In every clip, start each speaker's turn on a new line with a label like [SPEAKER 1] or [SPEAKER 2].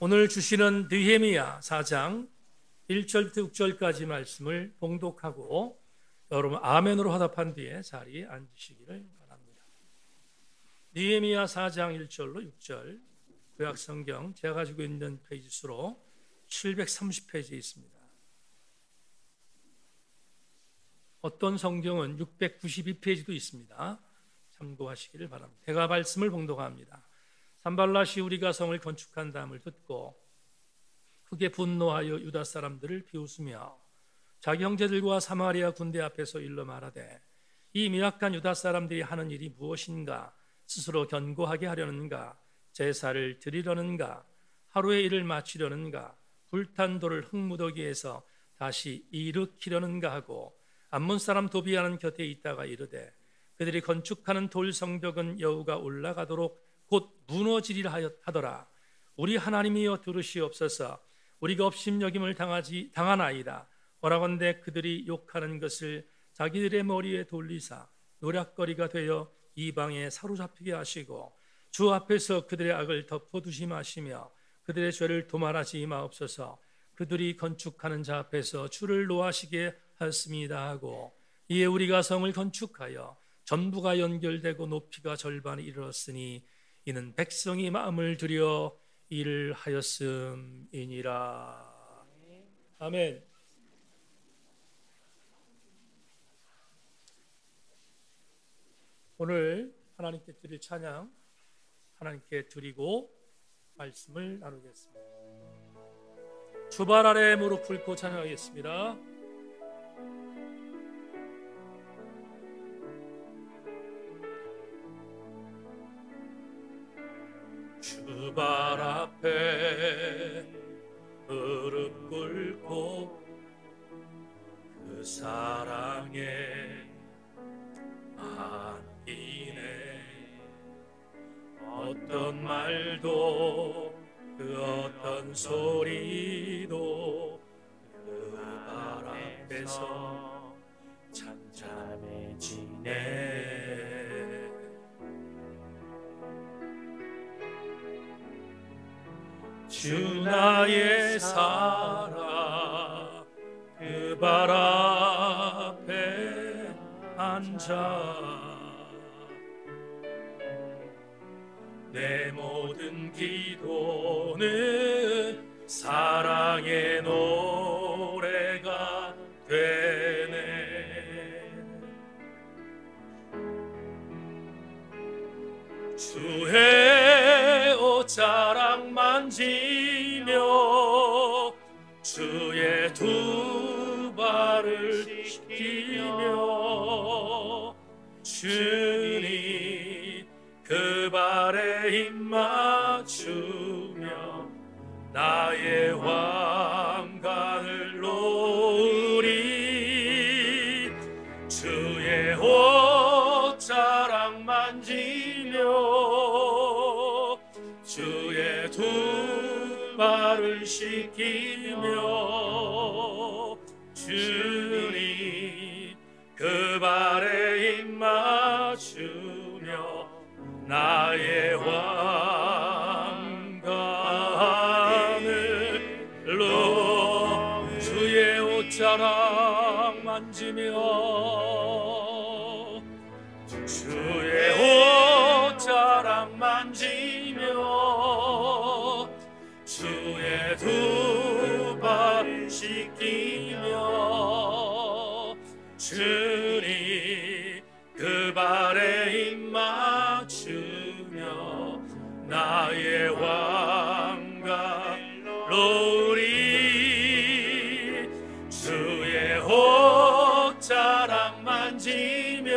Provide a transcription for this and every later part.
[SPEAKER 1] 오늘 주시는 느헤미야 4장 1절부터 6절까지 말씀을 봉독하고 여러분 아멘으로 화답한 뒤에 자리에 앉으시기를 바랍니다. 느헤미야 4장 1절로 6절 구약성경 제가 가지고 있는 페이지 수로 730페이지에 있습니다. 어떤 성경은 692페이지도 있습니다. 참고하시기를 바랍니다. 제가 말씀을 봉독합니다. 산발랏이 우리가 성을 건축한다함을 듣고 크게 분노하여 유다 사람들을 비웃으며 자기 형제들과 사마리아 군대 앞에서 일러 말하되 이 미약한 유다 사람들이 하는 일이 무엇인가? 스스로 견고하게 하려는가? 제사를 드리려는가? 하루의 일을 마치려는가? 불탄 돌을 흙무더기에서 다시 일으키려는가 하고 암몬 사람 도비아는 곁에 있다가 이르되 그들이 건축하는 돌 성벽은 여호가 올라가도록 곧 무너지리라 하더라. 우리 하나님이여 들으시옵소서. 우리가 업심여김을 당하나이다. 오라건대 그들이 욕하는 것을 자기들의 머리에 돌리사 노략거리가 되어 이방에 사로잡히게 하시고 주 앞에서 그들의 악을 덮어두지 마시며 그들의 죄를 도말하지 마옵소서. 그들이 건축하는 자 앞에서 주를 노하시게 하였습니다 하고 이에 우리가 성을 건축하여 전부가 연결되고 높이가 절반에 이르렀으니 이는 백성이 마음을 들여 일을 하였음이니라. 아멘. 오늘 하나님께 드릴 찬양 하나님께 드리고 말씀을 나누겠습니다. 주발 아래 무릎 꿇고 찬양하겠습니다. 주발 앞에 무릎 꿇고 그 사랑에 맡기네. 어떤 말도 그 어떤 소리도 그 발 앞에서 잠잠해지네. 주 나의 사랑 그 발 앞에 앉아 내 모든 기도는 사랑의 노래가 되네. 주의 옷자락 만지며 주의 두 발을 씻기며 주님 그 발에 입 맞추며 나의 왕관을 놓으리. 주의 옷자락 만지며 주의 두 발을 씻기며 주님 그 발에 입 맞추며 나의 왕관을 놓 주의 옷자락 만지며 주의 옷자락 만지며 주의 두 발 씻기며 주님 그 발에 입 맞추며 나의 왕관 놓으리. 주의 옷자락 만지며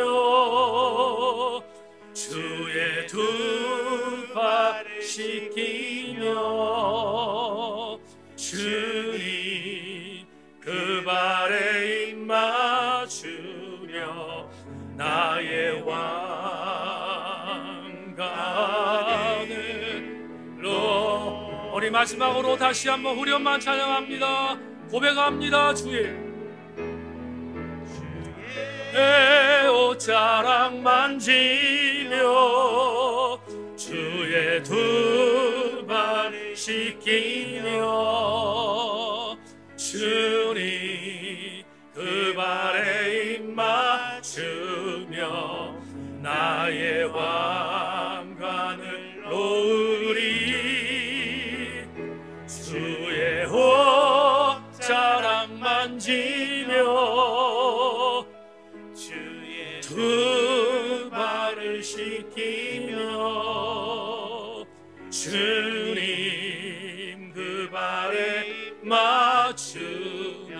[SPEAKER 1] 주의 두 발 씻기며 주님 그 발에 입 맞추며 나의 왕관을 놓. 우리 마지막으로 다시 한번 후렴만 찬양합니다. 고백합니다. 주의 옷자락 만지며 주의 두 발 씻기며 주님 그 발에 입 맞추며 나의 왕관을 놓으리 주의 옷자락 만지며 주의 두 발을 씻기며 주님 그 발에 맞추며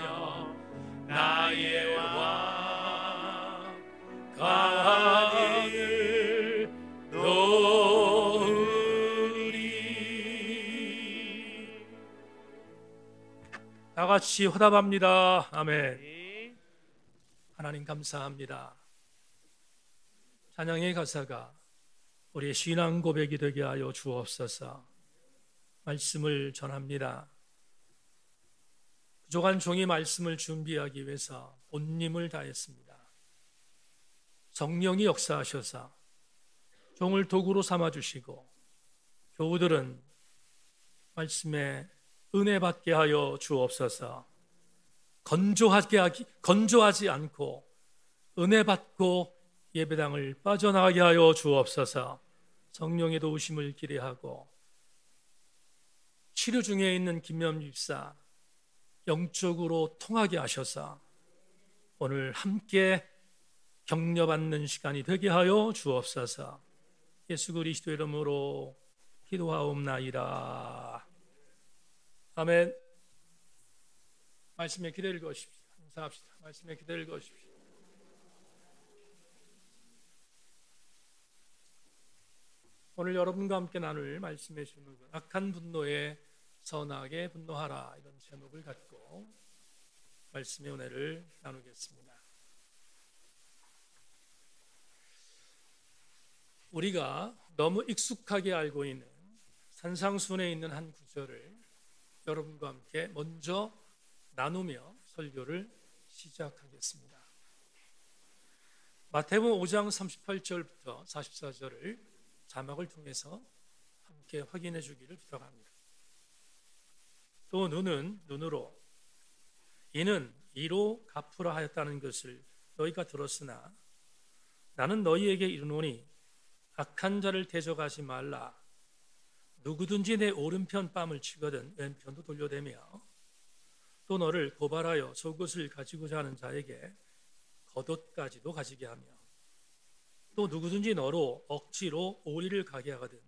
[SPEAKER 1] 나의 왕관을 놓으리. 다 같이 화답합니다. 아멘. 하나님 감사합니다. 찬양의 가사가 우리의 신앙 고백이 되게 하여 주옵소서. 말씀을 전합니다. 부족한 종이 말씀을 준비하기 위해서 온 힘을 다했습니다. 성령이 역사하셔서 종을 도구로 삼아주시고 교우들은 말씀에 은혜 받게 하여 주옵소서. 건조하지 않고 은혜 받고 예배당을 빠져나가게 하여 주옵소서. 성령의 도우심을 기대하고 치료 중에 있는 김명주 집사 영적으로 통하게 하셔서 오늘 함께 격려받는 시간이 되게 하여 주옵소서. 예수 그리스도 이름으로 기도하옵나이다. 아멘. 말씀에 기대를 거십시오. 감사합시다. 말씀에 기대를 거십시오. 오늘 여러분과 함께 나눌 말씀의 제목은 악한 분노에 선하게 분노하라, 이런 제목을 갖고 말씀의 은혜를 나누겠습니다. 우리가 너무 익숙하게 알고 있는 산상순에 있는 한 구절을 여러분과 함께 먼저 나누며 설교를 시작하겠습니다. 마태복음 5장 38절부터 44절을 자막을 통해서 함께 확인해 주기를 부탁합니다. 또 눈은 눈으로 이는 이로 갚으라 하였다는 것을 너희가 들었으나 나는 너희에게 이르노니 악한 자를 대적하지 말라. 누구든지 내 오른편 뺨을 치거든 왼편도 돌려대며 또 너를 고발하여 속옷을 가지고자 하는 자에게 겉옷까지도 가지게 하며 또 누구든지 너로 억지로 오리를 가게 하거든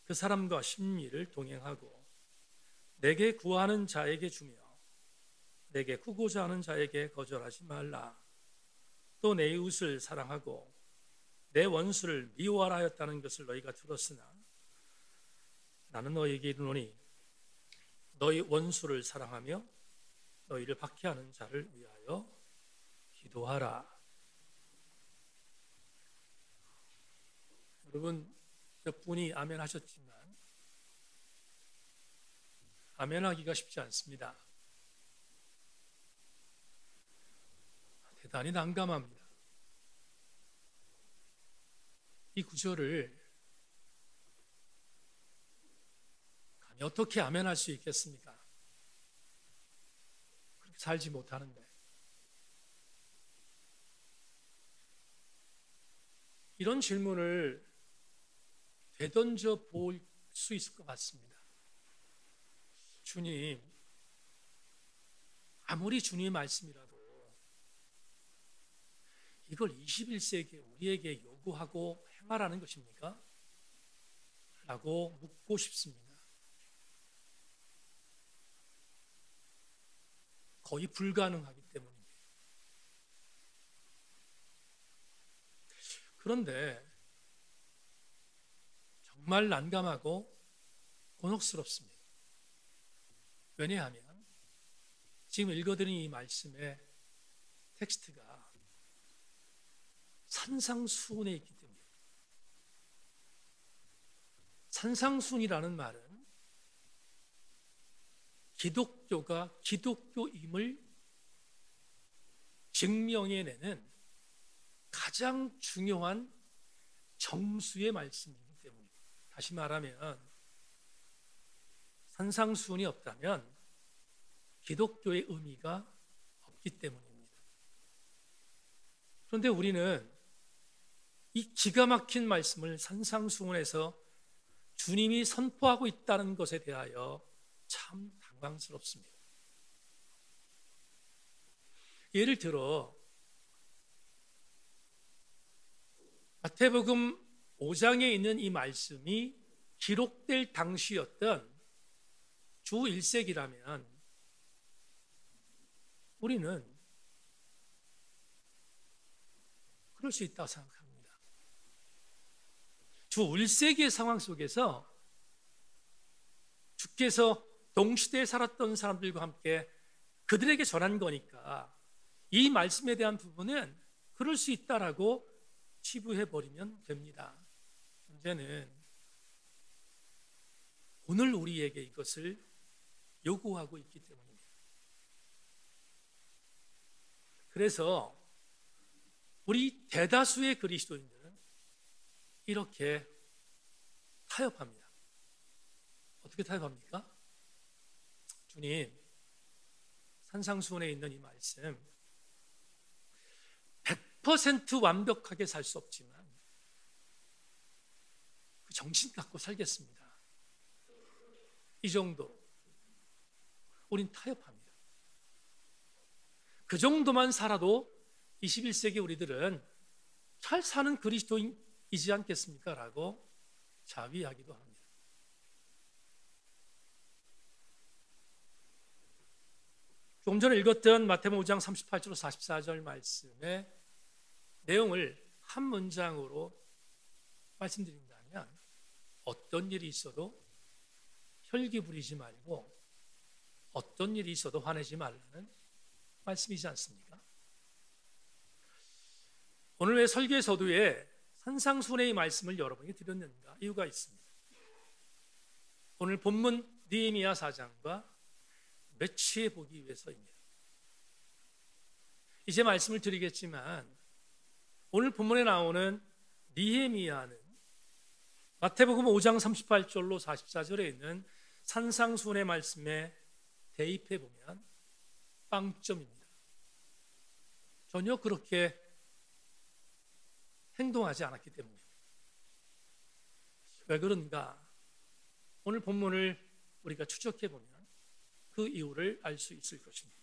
[SPEAKER 1] 그 사람과 심리를 동행하고 내게 구하는 자에게 주며 내게 구고자 하는 자에게 거절하지 말라. 또 내 이웃을 사랑하고 내 원수를 미워하라 하였다는 것을 너희가 들었으나 나는 너희에게 이르노니 너희 원수를 사랑하며 너희를 박해하는 자를 위하여 기도하라. 여러분 몇 분이 아멘 하셨지만 아멘 하기가 쉽지 않습니다. 대단히 난감합니다. 이 구절을 감히 어떻게 아멘할 수 있겠습니까? 그렇게 살지 못하는데. 이런 질문을 되던져 볼 수 있을 것 같습니다. 주님, 아무리 주님의 말씀이라도 이걸 21세기에 우리에게 요구하고 행하라는 것입니까? 라고 묻고 싶습니다. 거의 불가능하기 때문입니다. 그런데 정말 난감하고 곤혹스럽습니다. 왜냐하면 지금 읽어드린 이 말씀의 텍스트가 산상수훈에 있기 때문입니다. 산상수훈이라는 말은 기독교가 기독교임을 증명해내는 가장 중요한 정수의 말씀이기 때문입니다. 다시 말하면 산상수훈이 없다면 기독교의 의미가 없기 때문입니다. 그런데 우리는 이 기가 막힌 말씀을 산상수훈에서 주님이 선포하고 있다는 것에 대하여 참 당황스럽습니다. 예를 들어 마태복음 5장에 있는 이 말씀이 기록될 당시였던 주 1세기라면 우리는 그럴 수 있다고 생각합니다. 주 1세기의 상황 속에서 주께서 동시대에 살았던 사람들과 함께 그들에게 전한 거니까 이 말씀에 대한 부분은 그럴 수 있다라고 치부해버리면 됩니다. 문제는 오늘 우리에게 이것을 요구하고 있기 때문입니다. 그래서 우리 대다수의 그리스도인들은 이렇게 타협합니다. 어떻게 타협합니까? 주님, 산상수훈에 있는 이 말씀 100% 완벽하게 살 수 없지만 그 정신 갖고 살겠습니다. 이 정도로 우린 타협합니다. 그 정도만 살아도 21세기 우리들은 잘 사는 그리스도인이지 않겠습니까? 라고 자위하기도 합니다. 조금 전에 읽었던 마태복음 5장 38절 44절 말씀의 내용을 한 문장으로 말씀드린다면 어떤 일이 있어도 혈기 부리지 말고 어떤 일이 있어도 화내지 말라는 말씀이지 않습니까? 오늘 왜 설계 서두에 산상수훈의 말씀을 여러분에게 드렸는가? 이유가 있습니다. 오늘 본문 느헤미야 4장과 매치해 보기 위해서입니다. 이제 말씀을 드리겠지만 오늘 본문에 나오는 느헤미야는 마태복음 5장 38절로 44절에 있는 산상수훈의 말씀에 대입해 보면 빵점입니다. 전혀 그렇게 행동하지 않았기 때문입니다. 왜 그런가? 오늘 본문을 우리가 추적해 보면 그 이유를 알 수 있을 것입니다.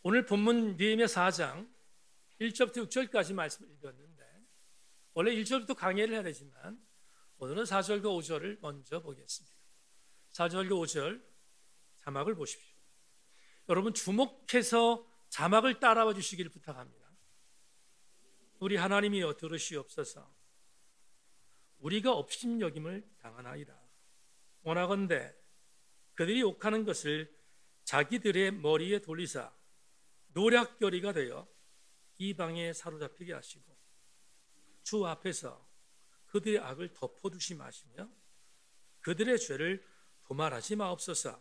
[SPEAKER 1] 오늘 본문 느헤미야 4장 1절부터 6절까지 말씀을 읽었는데 원래 1절부터 강의를 해야 되지만 오늘은 4절과 5절을 먼저 보겠습니다. 4절과 5절 자막을 보십시오. 여러분 주목해서 자막을 따라와 주시기를 부탁합니다. 우리 하나님이여 들으시옵소서. 우리가 업신여김을 당하나이다. 원하건대 그들이 욕하는 것을 자기들의 머리에 돌리사 노략거리가 되어 이방에 사로잡히게 하시고 주 앞에서 그들의 악을 덮어두시 마시며 그들의 죄를 도말하지 마옵소서.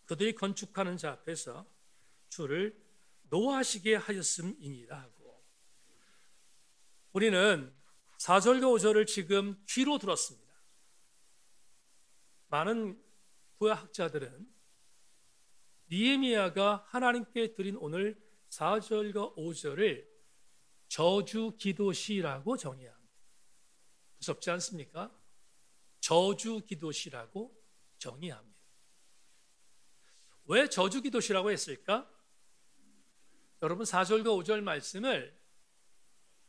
[SPEAKER 1] 그들이 건축하는 자 앞에서 주를 노하시게 하였음이니라 하고 우리는 4절과 5절을 지금 귀로 들었습니다. 많은 구약학자들은 느헤미야가 하나님께 드린 오늘 4절과 5절을 저주 기도시라고 정의합니다. 무섭지 않습니까? 저주 기도시라고 정의합니다. 왜 저주 기도시라고 했을까? 여러분 4절과 5절 말씀을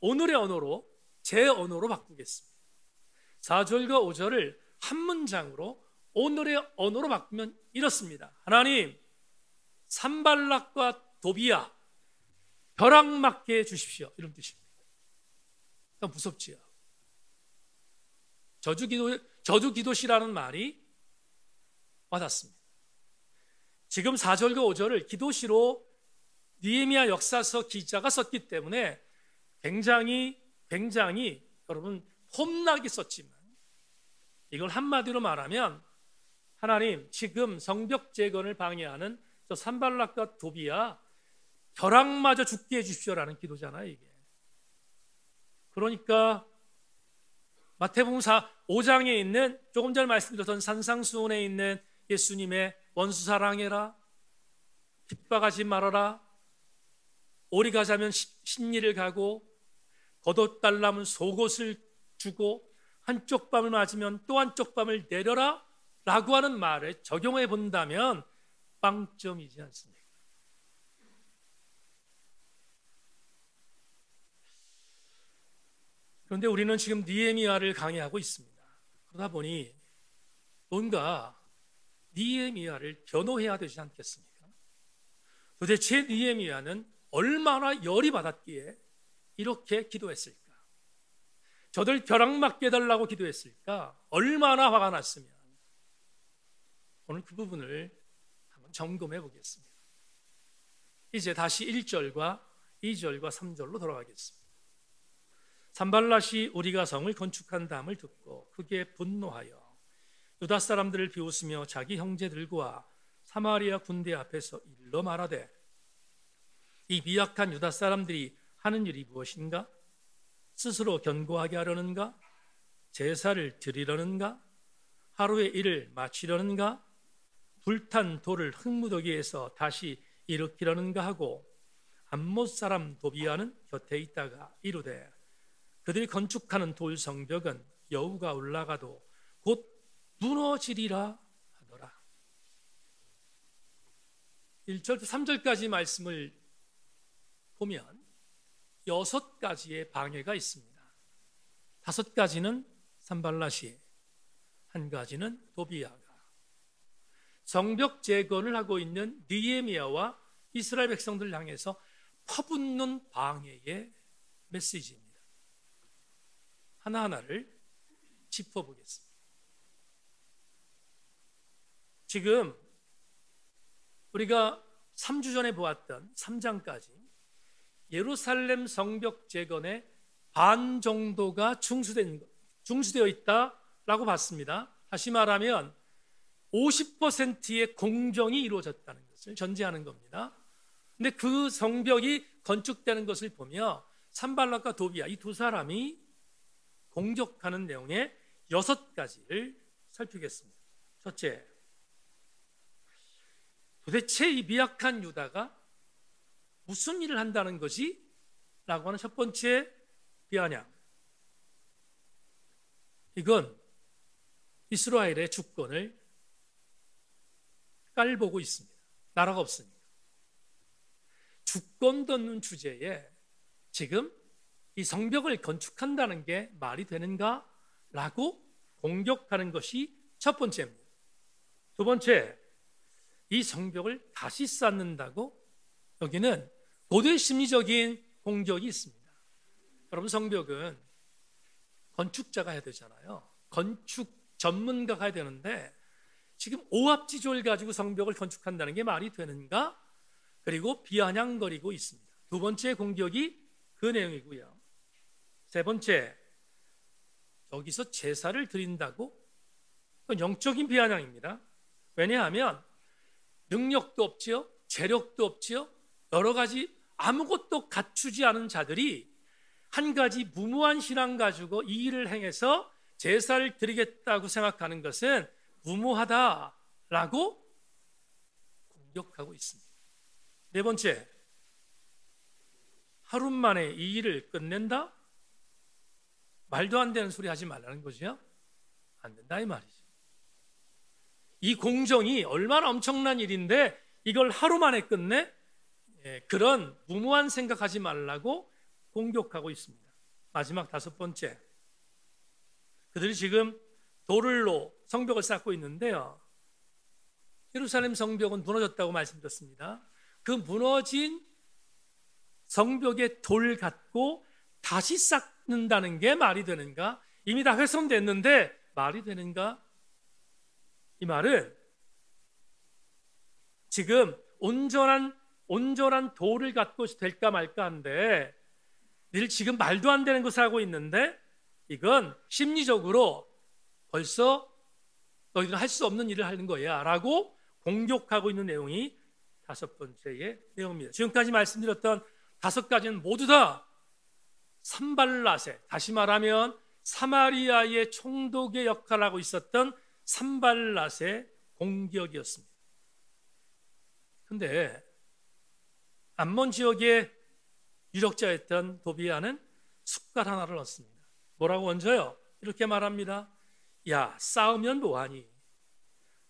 [SPEAKER 1] 오늘의 언어로 제 언어로 바꾸겠습니다. 4절과 5절을 한 문장으로 오늘의 언어로 바꾸면 이렇습니다. 하나님, 산발락과 도비야 벼락 맞게 해주십시오. 이런 뜻입니다. 무섭지요. 저주기도시라는 말이 와닿습니다. 지금 4절과 5절을 기도시로 느헤미야 역사서 기자가 썼기 때문에 굉장히 여러분 험나게 썼지만 이걸 한마디로 말하면 하나님 지금 성벽 재건을 방해하는 저 산발락과 도비야 벼락마저 죽게 해주십시오라는 기도잖아요. 이게 그러니까 마태복음 5장에 있는 조금 전에 말씀드렸던 산상수훈에 있는 예수님의 원수 사랑해라, 핍박하지 말아라, 오리 가자면 십리를 가고 겉옷 달라면 속옷을 주고 한쪽 뺨을 맞으면 또 한쪽 뺨을 내려라 라고 하는 말을 적용해 본다면 빵점이지 않습니까? 그런데 우리는 지금 느헤미야를 강의하고 있습니다. 그러다 보니 뭔가 느헤미야를 변호해야 되지 않겠습니까? 도대체 느헤미야는 얼마나 열이 받았기에 이렇게 기도했을까? 저들 벼락맞게 해달라고 기도했을까? 얼마나 화가 났으면. 오늘 그 부분을 한번 점검해 보겠습니다. 이제 다시 1절과 2절과 3절로 돌아가겠습니다. 산발랏이 우리가 성을 건축한 다음을 듣고 크게 분노하여 유다 사람들을 비웃으며 자기 형제들과 사마리아 군대 앞에서 일러 말하되 이 미약한 유다 사람들이 하는 일이 무엇인가? 스스로 견고하게 하려는가? 제사를 드리려는가? 하루의 일을 마치려는가? 불탄 돌을 흙무더기에서 다시 일으키려는가 하고 암못 사람 도비아는 곁에 있다가 이르되 그들이 건축하는 돌 성벽은 여우가 올라가도 곧 무너지리라 하더라. 1절부터 3절까지 말씀을 보면 6가지의 방해가 있습니다. 5가지는 산발랏이, 1가지는 도비아가. 성벽 재건을 하고 있는 느헤미야와 이스라엘 백성들을 향해서 퍼붓는 방해의 메시지입니다. 하나하나를 짚어보겠습니다. 지금 우리가 3주 전에 보았던 3장까지 예루살렘 성벽 재건의 반 정도가 중수되어 있다라고 봤습니다. 다시 말하면 50%의 공정이 이루어졌다는 것을 전제하는 겁니다. 근데 그 성벽이 건축되는 것을 보며 산발랏과 도비아 이 두 사람이 공격하는 내용의 6가지를 살피겠습니다. 첫째, 도대체 이 미약한 유다가 무슨 일을 한다는 것이? 라고 하는 첫 번째 비아냥. 이건 이스라엘의 주권을 깔보고 있습니다. 나라가 없으니까. 주권 돋는 주제에 지금 이 성벽을 건축한다는 게 말이 되는가? 라고 공격하는 것이 첫 번째입니다. 두 번째, 이 성벽을 다시 쌓는다고? 여기는 고도의 심리적인 공격이 있습니다. 여러분, 성벽은 건축자가 해야 되잖아요. 건축 전문가가 해야 되는데 지금 오합지졸 가지고 성벽을 건축한다는 게 말이 되는가? 그리고 비아냥거리고 있습니다. 두 번째 공격이 그 내용이고요. 세 번째, 여기서 제사를 드린다고? 그건 영적인 비아냥입니다. 왜냐하면 능력도 없지요, 재력도 없지요, 여러 가지 아무것도 갖추지 않은 자들이 한 가지 무모한 신앙 가지고 이 일을 행해서 제사를 드리겠다고 생각하는 것은 무모하다라고 공격하고 있습니다. 네 번째, 하루 만에 이 일을 끝낸다? 말도 안 되는 소리 하지 말라는 거죠. 안 된다 이 말이죠. 이 공정이 얼마나 엄청난 일인데 이걸 하루 만에 끝내? 그런 무모한 생각하지 말라고 공격하고 있습니다. 마지막 5번째, 그들이 지금 돌로 성벽을 쌓고 있는데요, 예루살렘 성벽은 무너졌다고 말씀드렸습니다. 그 무너진 성벽의 돌 갖고 다시 쌓는다는 게 말이 되는가? 이미 다 훼손됐는데 말이 되는가? 이 말은 지금 온전한 돌을 갖고 될까 말까 한데 늘 지금 말도 안 되는 것을 하고 있는데 이건 심리적으로 벌써 너희들은 할 수 없는 일을 하는 거야 라고 공격하고 있는 내용이 5번째의 내용입니다. 지금까지 말씀드렸던 5가지는 모두 다 산발랏의, 다시 말하면 사마리아의 총독의 역할을 하고 있었던 산발랏의 공격이었습니다. 그런데 암몬 지역의 유력자였던 도비아는 숟갈 하나를 얻습니다. 뭐라고 얹어요? 이렇게 말합니다. 야, 싸우면 뭐하니?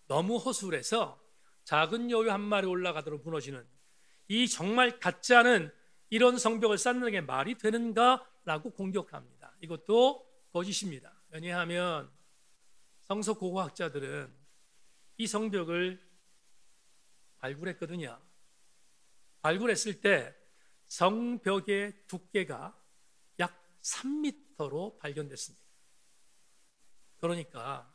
[SPEAKER 1] 너무 허술해서 작은 여우 한 마리 올라가도록 무너지는 이 정말 같지 않은 이런 성벽을 쌓는 게 말이 되는가? 라고 공격합니다. 이것도 거짓입니다. 왜냐하면 성서 고고학자들은 이 성벽을 발굴했거든요. 발굴했을 때 성벽의 두께가 약 3m로 발견됐습니다. 그러니까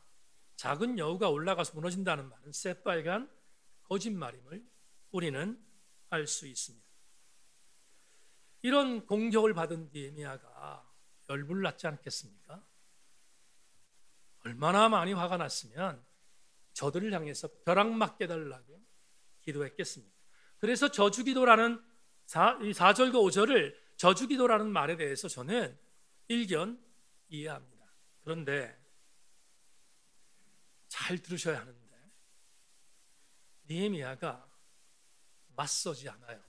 [SPEAKER 1] 작은 여우가 올라가서 무너진다는 말은 새빨간 거짓말임을 우리는 알 수 있습니다. 이런 공격을 받은 느헤미야가 열불났지 않겠습니까? 얼마나 많이 화가 났으면 저들을 향해서 벼락 맞게 달라고 기도했겠습니까? 그래서 저주기도라는 4절과 5절을 저주기도라는 말에 대해서 저는 일견 이해합니다. 그런데 잘 들으셔야 하는데 느헤미야가 맞서지 않아요.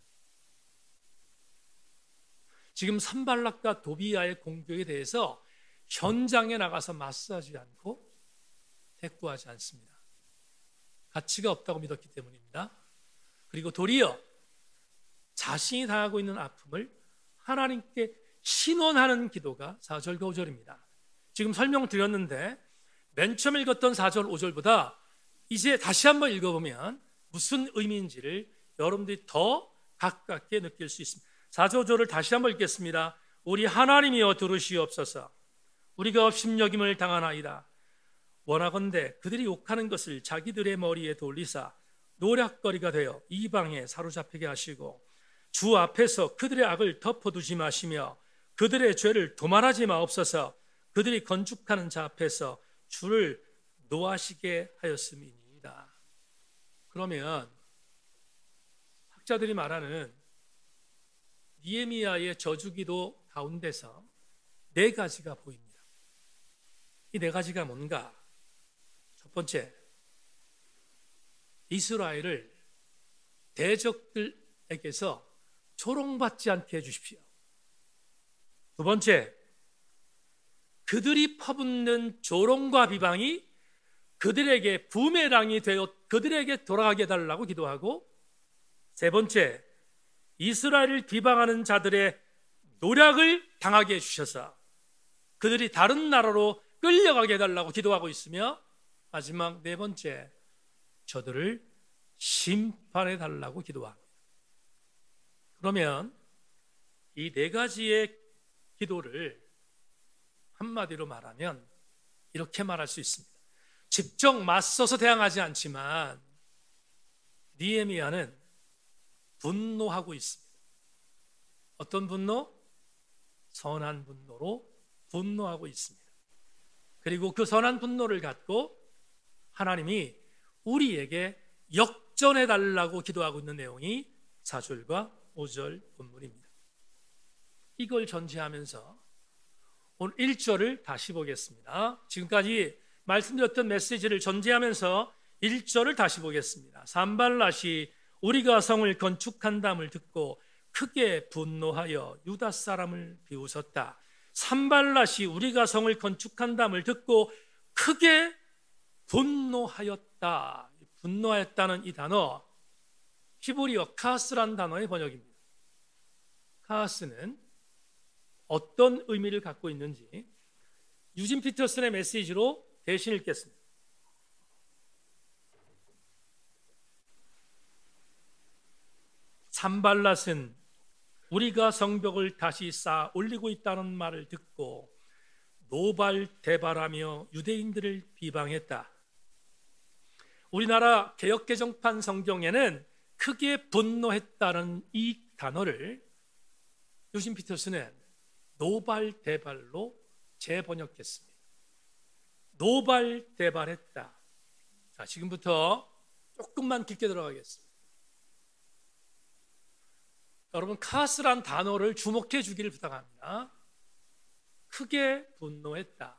[SPEAKER 1] 지금 산발락과 도비야의 공격에 대해서 현장에 나가서 맞서지 않고 대꾸하지 않습니다. 가치가 없다고 믿었기 때문입니다. 그리고 도리어 자신이 당하고 있는 아픔을 하나님께 신원하는 기도가 4절과 5절입니다. 지금 설명드렸는데 맨 처음 읽었던 4절, 5절보다 이제 다시 한번 읽어보면 무슨 의미인지를 여러분들이 더 가깝게 느낄 수 있습니다. 4절, 5절을 다시 한번 읽겠습니다. 우리 하나님이여 들으시옵소서. 우리가 업심여김을 당하나이다. 원하건대 그들이 욕하는 것을 자기들의 머리에 돌리사 노략거리가 되어 이방에 사로잡히게 하시고 주 앞에서 그들의 악을 덮어두지 마시며 그들의 죄를 도말하지 마옵소서. 그들이 건축하는 자 앞에서 주를 노하시게 하였음이니이다. 그러면 학자들이 말하는 느헤미야의 저주기도 가운데서 네 가지가 보입니다. 이 네 가지가 뭔가? 첫 번째, 이스라엘을 대적들에게서 조롱받지 않게 해주십시오. 두 번째, 그들이 퍼붓는 조롱과 비방이 그들에게 부메랑이 되어 그들에게 돌아가게 해달라고 기도하고, 세 번째, 이스라엘을 비방하는 자들의 노략을 당하게 해주셔서 그들이 다른 나라로 끌려가게 해달라고 기도하고 있으며, 마지막 네 번째, 저들을 심판해달라고 기도합니다. 그러면 이 네 가지의 기도를 한마디로 말하면 이렇게 말할 수 있습니다. 직접 맞서서 대항하지 않지만 느헤미야는 분노하고 있습니다. 어떤 분노? 선한 분노로 분노하고 있습니다. 그리고 그 선한 분노를 갖고 하나님이 우리에게 역전해 달라고 기도하고 있는 내용이 4절과 5절 본문입니다. 이걸 전제하면서 오늘 1절을 다시 보겠습니다. 지금까지 말씀드렸던 메시지를 전제하면서 1절을 다시 보겠습니다. 산발랏이 우리가 성을 건축한담을 듣고 크게 분노하여 유다 사람을 비웃었다. 산발랏이 우리가 성을 건축한담을 듣고 크게 분노하였다. 분노하였다는 이 단어 히브리어 카스란 단어의 번역입니다. 카스는 어떤 의미를 갖고 있는지 유진 피터슨의 메시지로 대신 읽겠습니다. 산발랏은 우리가 성벽을 다시 쌓아 올리고 있다는 말을 듣고 노발대발하며 유대인들을 비방했다. 우리나라 개역개정판 성경에는 크게 분노했다는 이 단어를 유진 피터슨은 노발대발로 재번역했습니다. 노발대발했다. 자, 지금부터 조금만 깊게 들어가겠습니다. 여러분, 카스란 단어를 주목해 주기를 부탁합니다. 크게 분노했다.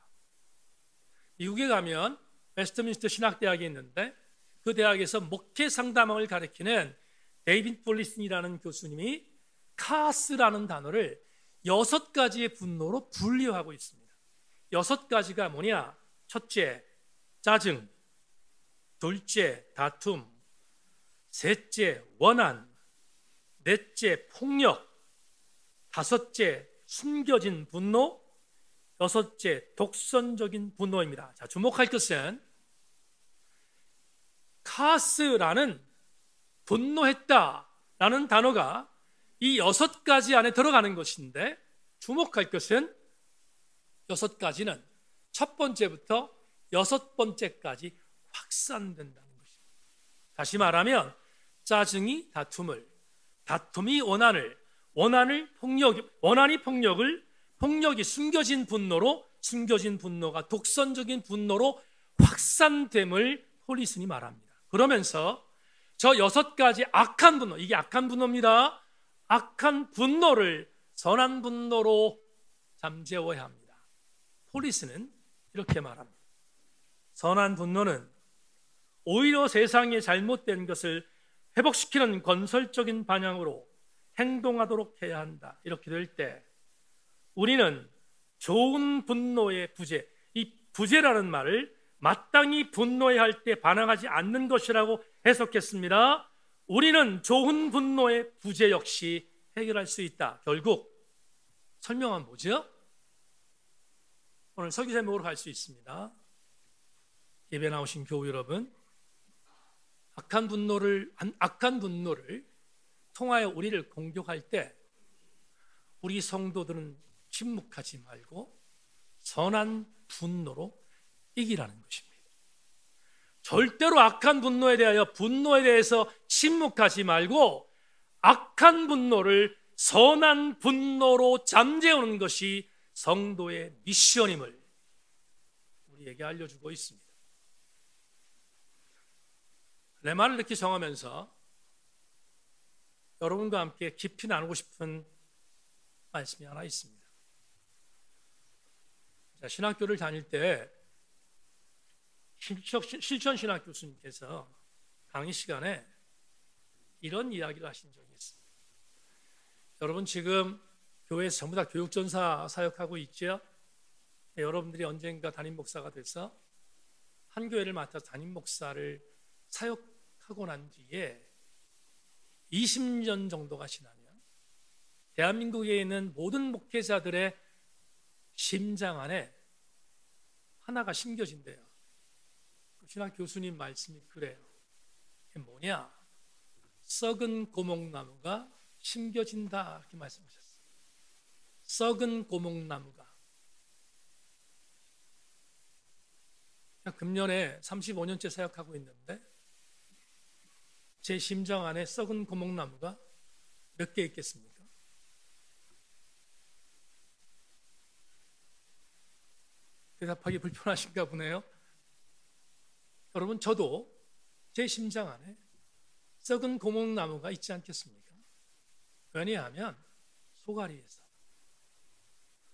[SPEAKER 1] 미국에 가면 웨스트민스터 신학대학이 있는데 그 대학에서 목회 상담학을 가르치는 데이빗 볼리슨이라는 교수님이 카스라는 단어를 6가지의 분노로 분류하고 있습니다. 6가지가 뭐냐? 첫째, 짜증. 둘째, 다툼. 셋째, 원한. 넷째, 폭력. 다섯째, 숨겨진 분노. 여섯째, 독선적인 분노입니다. 자, 주목할 것은 카스라는 분노했다라는 단어가 이 6가지 안에 들어가는 것인데 주목할 것은 6가지는 첫 번째부터 6번째까지 확산된다는 것입니다. 다시 말하면 짜증이 다툼을, 다툼이 원한을, 원한이 폭력을, 폭력이 숨겨진 분노로, 숨겨진 분노가 독선적인 분노로 확산됨을 폴리슨이 말합니다. 그러면서 저 6가지 악한 분노, 이게 악한 분노입니다. 악한 분노를 선한 분노로 잠재워야 합니다. 폴리슨은 이렇게 말합니다. 선한 분노는 오히려 세상의 잘못된 것을 회복시키는 건설적인 방향으로 행동하도록 해야 한다. 이렇게 될 때 우리는 좋은 분노의 부재, 이 부재라는 말을 마땅히 분노해야 할 때 반항하지 않는 것이라고 해석했습니다. 우리는 좋은 분노의 부재 역시 해결할 수 있다. 결국 설명은 뭐죠? 오늘 설교 제목으로 갈 수 있습니다. 예배 나오신 교우 여러분, 악한 분노를 통하여 우리를 공격할 때 우리 성도들은 침묵하지 말고 선한 분노로 이기라는 것입니다. 절대로 악한 분노에 대해서 침묵하지 말고 악한 분노를 선한 분노로 잠재우는 것이 성도의 미션임을 우리에게 알려주고 있습니다. 레마를 이렇게 정하면서 여러분과 함께 깊이 나누고 싶은 말씀이 하나 있습니다. 자, 신학교를 다닐 때 실천신학 교수님께서 강의 시간에 이런 이야기를 하신 적이 있습니다. 여러분 지금 교회에서 전부 다 교육전사 사역하고 있죠? 여러분들이 언젠가 담임 목사가 돼서 한 교회를 맡아서 담임 목사를 사역하고 난 뒤에 20년 정도가 지나면 대한민국에 있는 모든 목회자들의 심장 안에 하나가 심겨진대요. 신학 교수님 말씀이 그래요. 이게 뭐냐? 썩은 고목나무가 심겨진다 이렇게 말씀하셨어요. 썩은 고목나무가. 금년에 35년째 사역하고 있는데 제 심장 안에 썩은 고목나무가 몇 개 있겠습니까? 대답하기 불편하신가 보네요. 여러분 저도 제 심장 안에 썩은 고목나무가 있지 않겠습니까? 왜냐하면 소가리에서.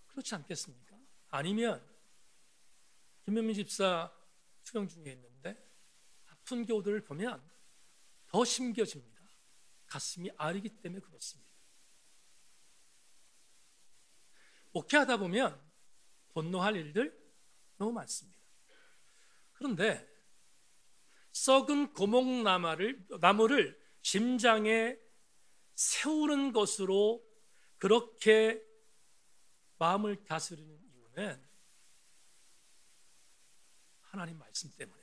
[SPEAKER 1] 그렇지 않겠습니까? 아니면 김현민 집사 수영 중에 있는데 아픈 교우들을 보면 더 심겨집니다. 가슴이 아리기 때문에 그렇습니다. 목회하다 보면 분노할 일들 너무 많습니다. 그런데 썩은 고목나무를 심장에 세우는 것으로 그렇게 마음을 다스리는 이유는 하나님 말씀 때문에.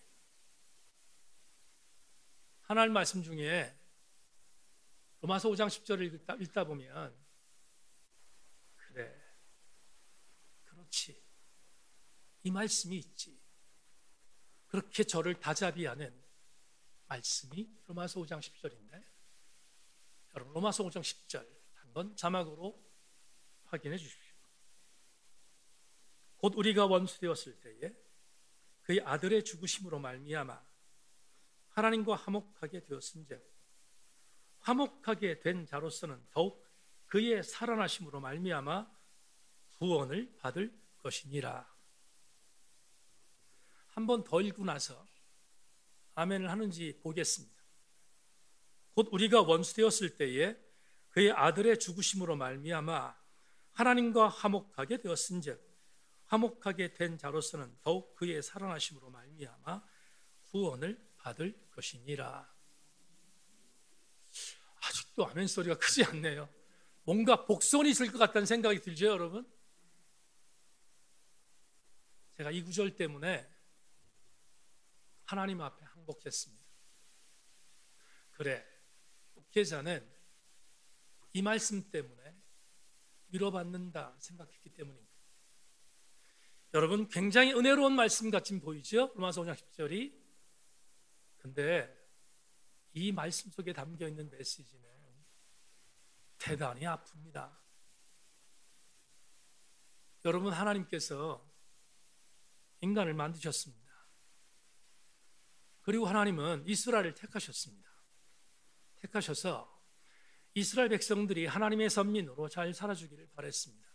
[SPEAKER 1] 하나님 말씀 중에 로마서 5장 10절을 읽다 보면 그래, 그렇지, 이 말씀이 있지. 그렇게 저를 다잡이하는 말씀이 로마서 5장 10절인데 여러분 로마서 5장 10절 한번 자막으로 확인해 주십시오. 곧 우리가 원수 되었을 때에 그의 아들의 죽으심으로 말미암아 하나님과 화목하게 되었은즉 화목하게 된 자로서는 더욱 그의 살아나심으로 말미암아 구원을 받을 것이니라. 한 번 더 읽고 나서 아멘을 하는지 보겠습니다. 곧 우리가 원수되었을 때에 그의 아들의 죽으심으로 말미암아 하나님과 화목하게 되었은즉 화목하게 된 자로서는 더욱 그의 살아나심으로 말미암아 구원을 받을 것이니라. 아직도 아멘 소리가 크지 않네요. 뭔가 복선이 있을 것 같다는 생각이 들죠, 여러분? 제가 이 구절 때문에 하나님 앞에 항복했습니다. 그래, 목회자는 이 말씀 때문에 위로받는다 생각했기 때문입니다. 여러분, 굉장히 은혜로운 말씀 같이 보이죠? 로마서 5장 10절이. 근데 이 말씀 속에 담겨 있는 메시지는 대단히 아픕니다. 여러분, 하나님께서 인간을 만드셨습니다. 그리고 하나님은 이스라엘을 택하셨습니다. 택하셔서 이스라엘 백성들이 하나님의 선민으로 잘 살아주기를 바랬습니다.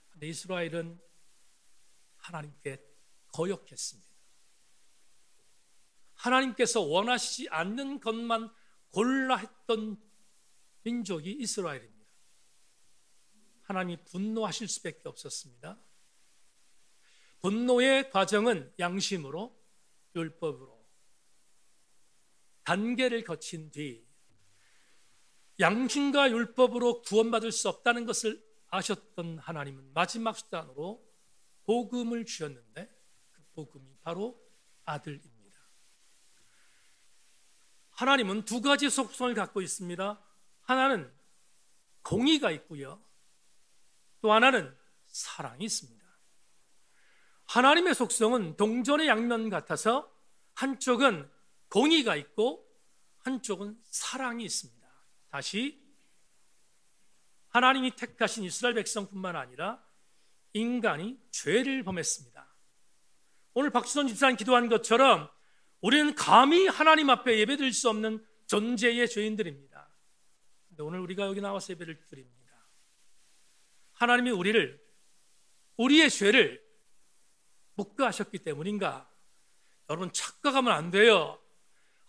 [SPEAKER 1] 그런데 이스라엘은 하나님께 거역했습니다. 하나님께서 원하시지 않는 것만 골라 했던 민족이 이스라엘입니다. 하나님이 분노하실 수밖에 없었습니다. 분노의 과정은 양심으로, 율법으로 단계를 거친 뒤 양심과 율법으로 구원받을 수 없다는 것을 아셨던 하나님은 마지막 수단으로 복음을 주셨는데 그 복음이 바로 아들입니다. 하나님은 두 가지 속성을 갖고 있습니다. 하나는 공의가 있고요, 또 하나는 사랑이 있습니다. 하나님의 속성은 동전의 양면 같아서 한쪽은 공의가 있고 한쪽은 사랑이 있습니다. 다시, 하나님이 택하신 이스라엘 백성뿐만 아니라 인간이 죄를 범했습니다. 오늘 박수선 집사님 기도한 것처럼 우리는 감히 하나님 앞에 예배드릴 수 없는 존재의 죄인들입니다. 그런데 오늘 우리가 여기 나와서 예배를 드립니다. 하나님이 우리의 죄를 묵과하셨기 때문인가? 여러분, 착각하면 안 돼요.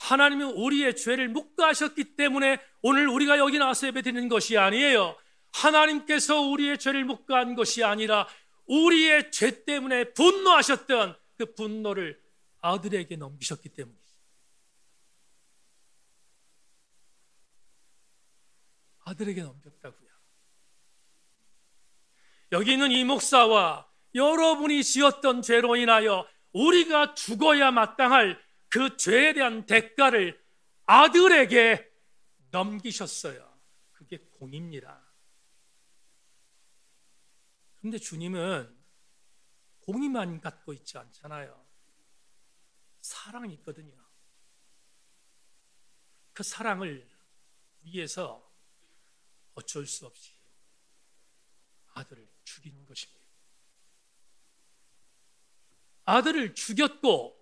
[SPEAKER 1] 하나님이 우리의 죄를 묵과하셨기 때문에 오늘 우리가 여기 나와서 예배드리는 것이 아니에요. 하나님께서 우리의 죄를 묵과한 것이 아니라 우리의 죄 때문에 분노하셨던 그 분노를 아들에게 넘기셨기 때문이죠. 아들에게 넘겼다고요. 여기 있는 이 목사와 여러분이 지었던 죄로 인하여 우리가 죽어야 마땅할 그 죄에 대한 대가를 아들에게 넘기셨어요. 그게 공입니다. 그런데 주님은 공의만 갖고 있지 않잖아요. 사랑이 있거든요. 그 사랑을 위해서 어쩔 수 없이 아들을 죽이는 것입니다. 아들을 죽였고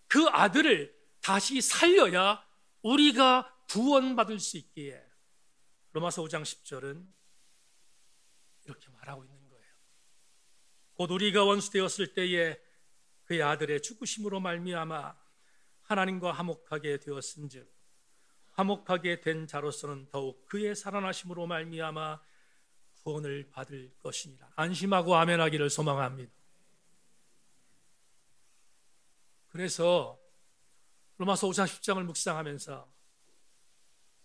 [SPEAKER 1] 그 아들을 다시 살려야 우리가 구원받을 수 있기에 로마서 5장 10절은 이렇게 말하고 있는 거예요. 곧 우리가 원수 되었을 때에 그의 아들의 죽으심으로 말미암아 하나님과 화목하게 되었은즉 화목하게 된 자로서는 더욱 그의 살아나심으로 말미암아 구원을 받을 것이니라. 안심하고 아멘하기를 소망합니다. 그래서 로마서 5장 10장을 묵상하면서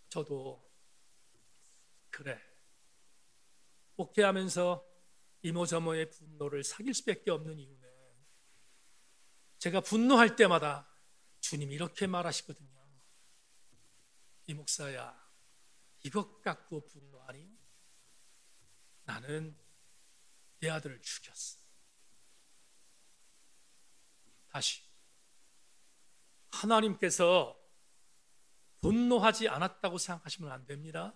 [SPEAKER 1] 저도 그래, 목회하면서 이모저모의 분노를 사귈 수밖에 없는 이유는 제가 분노할 때마다 주님이 이렇게 말하시거든요. 이 목사야, 이것 갖고 분노하니? 나는 내 아들을 죽였어. 다시, 하나님께서 분노하지 않았다고 생각하시면 안 됩니다.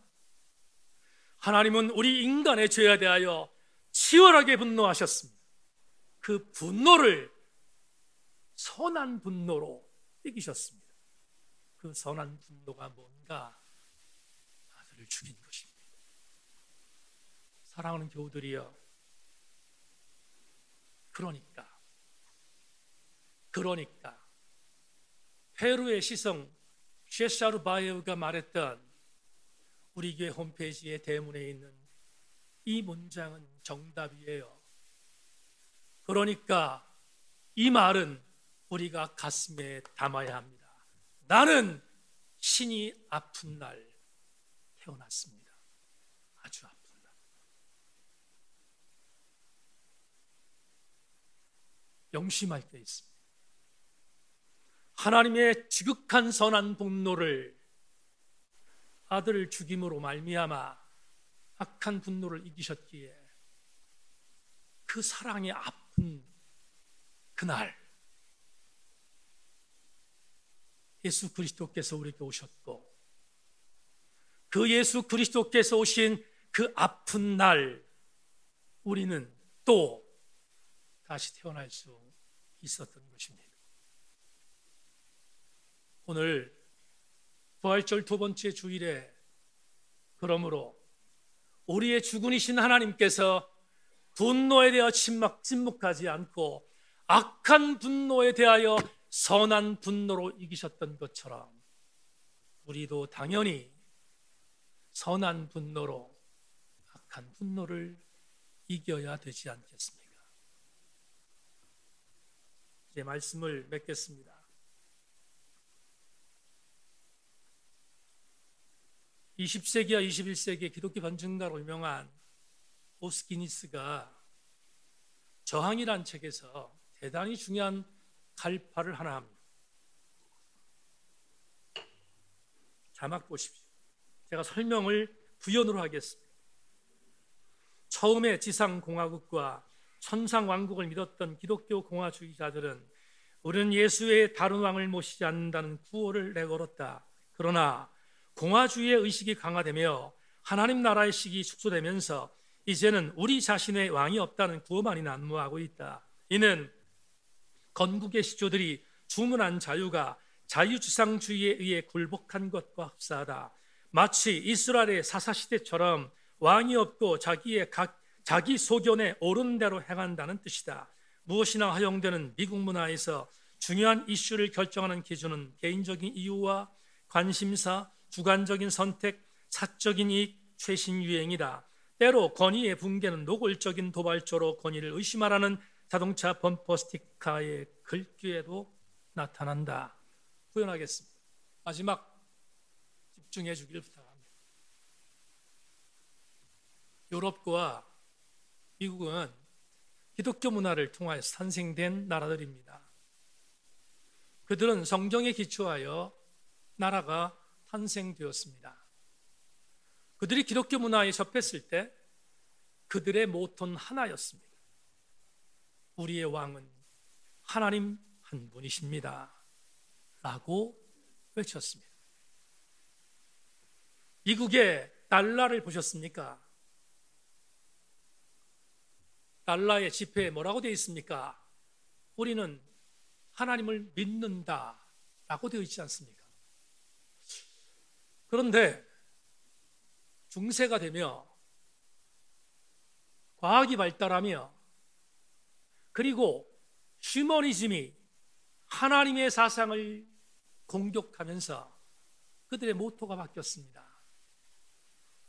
[SPEAKER 1] 하나님은 우리 인간의 죄에 대하여 치열하게 분노하셨습니다. 그 분노를 선한 분노로 이기셨습니다. 그 선한 분노가 뭔가? 아들을 죽인 것입니다. 사랑하는 교우들이여, 그러니까 페루의 시성 셰샤르바예우가 말했던 우리 교회 홈페이지의 대문에 있는 이 문장은 정답이에요. 그러니까 이 말은 우리가 가슴에 담아야 합니다. 나는 신이 아픈 날 태어났습니다. 아주 아픈 날. 명심할 게 있습니다. 하나님의 지극한 선한 분노를 아들을 죽임으로 말미암아 악한 분노를 이기셨기에 그 사랑의 아픈 그날 예수 그리스도께서 우리에게 오셨고, 그 예수 그리스도께서 오신 그 아픈 날 우리는 또 다시 태어날 수 있었던 것입니다. 오늘 부활절 두 번째 주일에 그러므로 우리의 주군이신 하나님께서 분노에 대하여 침묵하지 않고 악한 분노에 대하여 선한 분노로 이기셨던 것처럼 우리도 당연히 선한 분노로 악한 분노를 이겨야 되지 않겠습니까? 이제 말씀을 맺겠습니다. 20세기와 21세기의 기독교 변증가로 유명한 오스키니스가 저항이란 책에서 대단히 중요한 갈파를 하나 합니다. 자막 보십시오. 제가 설명을 부연으로 하겠습니다. 처음에 지상공화국과 천상왕국을 믿었던 기독교 공화주의자들은 우리는 예수의 다른 왕을 모시지 않는다는 구호를 내걸었다. 그러나 공화주의의 의식이 강화되며 하나님 나라의 식이 축소되면서 이제는 우리 자신의 왕이 없다는 구호만이 난무하고 있다. 이는 건국의 시조들이 주문한 자유가 자유주상주의에 의해 굴복한 것과 흡사하다. 마치 이스라엘의 사사시대처럼 왕이 없고 자기 소견에 옳은 대로 행한다는 뜻이다. 무엇이나 허용되는 미국 문화에서 중요한 이슈를 결정하는 기준은 개인적인 이유와 관심사, 주관적인 선택, 사적인 이익, 최신 유행이다. 때로 권위의 붕괴는 노골적인 도발조로 권위를 의심하라는 자동차 범퍼 스티커의 글귀에도 나타난다. 구현하겠습니다. 마지막 집중해 주길 부탁합니다. 유럽과 미국은 기독교 문화를 통하여서 탄생된 나라들입니다. 그들은 성경에 기초하여 나라가 탄생되었습니다. 그들이 기독교 문화에 접했을 때 그들의 모토는 하나였습니다. 우리의 왕은 하나님 한 분이십니다 라고 외쳤습니다. 미국의 달러를 보셨습니까? 달러의 지폐에 뭐라고 되어 있습니까? 우리는 하나님을 믿는다 라고 되어 있지 않습니까? 그런데 중세가 되며 과학이 발달하며 그리고 휴머니즘이 하나님의 사상을 공격하면서 그들의 모토가 바뀌었습니다.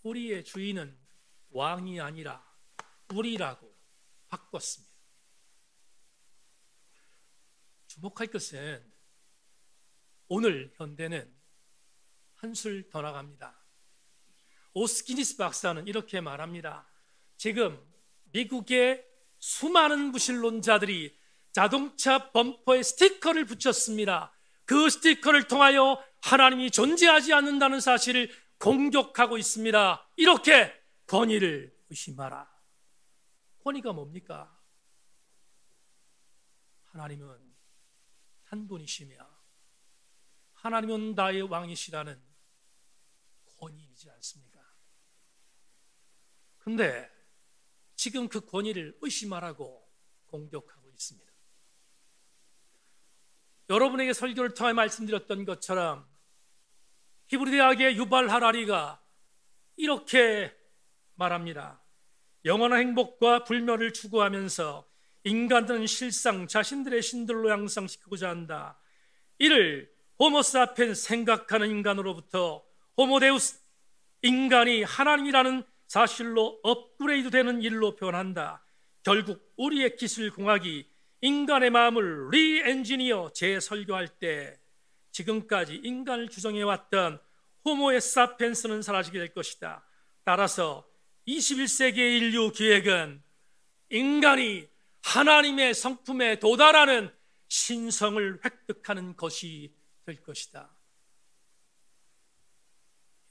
[SPEAKER 1] 우리의 주인은 왕이 아니라 우리라고 바꿨습니다. 주목할 것은 오늘 현대는 한술 더 나갑니다. 오스키니스 박사는 이렇게 말합니다. 지금 미국의 수많은 무신론자들이 자동차 범퍼에 스티커를 붙였습니다. 그 스티커를 통하여 하나님이 존재하지 않는다는 사실을 공격하고 있습니다. 이렇게 권위를 의심하라. 권위가 뭡니까? 하나님은 한 분이시며 하나님은 나의 왕이시라는 권위이지 않습니까? 그런데 지금 그 권위를 의심하라고 공격하고 있습니다. 여러분에게 설교를 통해 말씀드렸던 것처럼 히브리 대학의 유발 하라리가 이렇게 말합니다. 영원한 행복과 불멸을 추구하면서 인간들은 실상 자신들의 신들로 양상시키고자 한다. 이를 호모사피엔스 생각하는 인간으로부터 호모데우스 인간이 하나님이라는 사실로 업그레이드 되는 일로 변한다. 결국 우리의 기술공학이 인간의 마음을 리엔지니어 재설교할 때 지금까지 인간을 규정해왔던 호모의 사피엔스는 사라지게 될 것이다. 따라서 21세기의 인류 기획은 인간이 하나님의 성품에 도달하는 신성을 획득하는 것이 될 것이다.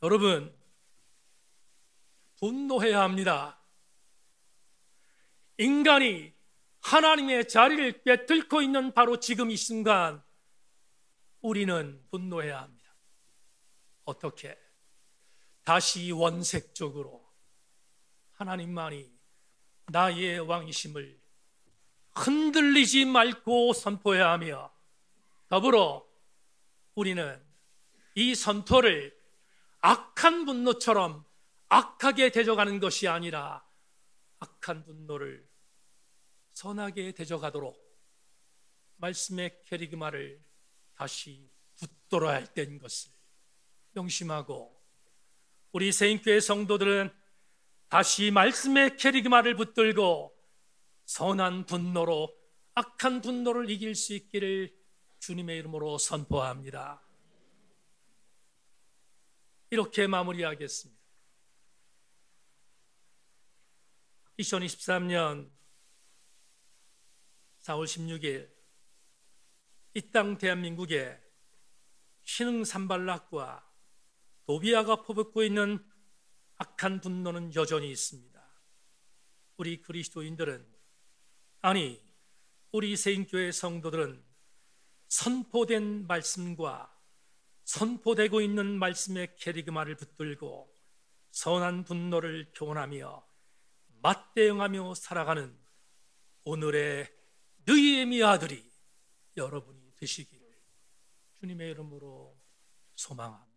[SPEAKER 1] 여러분, 분노해야 합니다. 인간이 하나님의 자리를 빼앗고 있는 바로 지금 이 순간 우리는 분노해야 합니다. 어떻게? 다시 원색적으로 하나님만이 나의 왕이심을 흔들리지 말고 선포해야 하며, 더불어 우리는 이 선포를 악한 분노처럼 악하게 대적하는 것이 아니라 악한 분노를 선하게 대적하도록 말씀의 캐리그마를 다시 붙들어야 할 때인 것을 명심하고, 우리 세인교회 성도들은 다시 말씀의 캐리그마를 붙들고 선한 분노로 악한 분노를 이길 수 있기를 주님의 이름으로 선포합니다. 이렇게 마무리하겠습니다. 2023년 4월 16일 이 땅 대한민국에 신흥 산발락과 도비아가 퍼붓고 있는 악한 분노는 여전히 있습니다. 우리 그리스도인들은, 아니 우리 세인교회 성도들은 선포된 말씀과 선포되고 있는 말씀의 캐리그마를 붙들고 선한 분노를 교훈하며 맞대응하며 살아가는 오늘의 느헤미야 아들이 여러분이 되시기를 주님의 이름으로 소망합니다.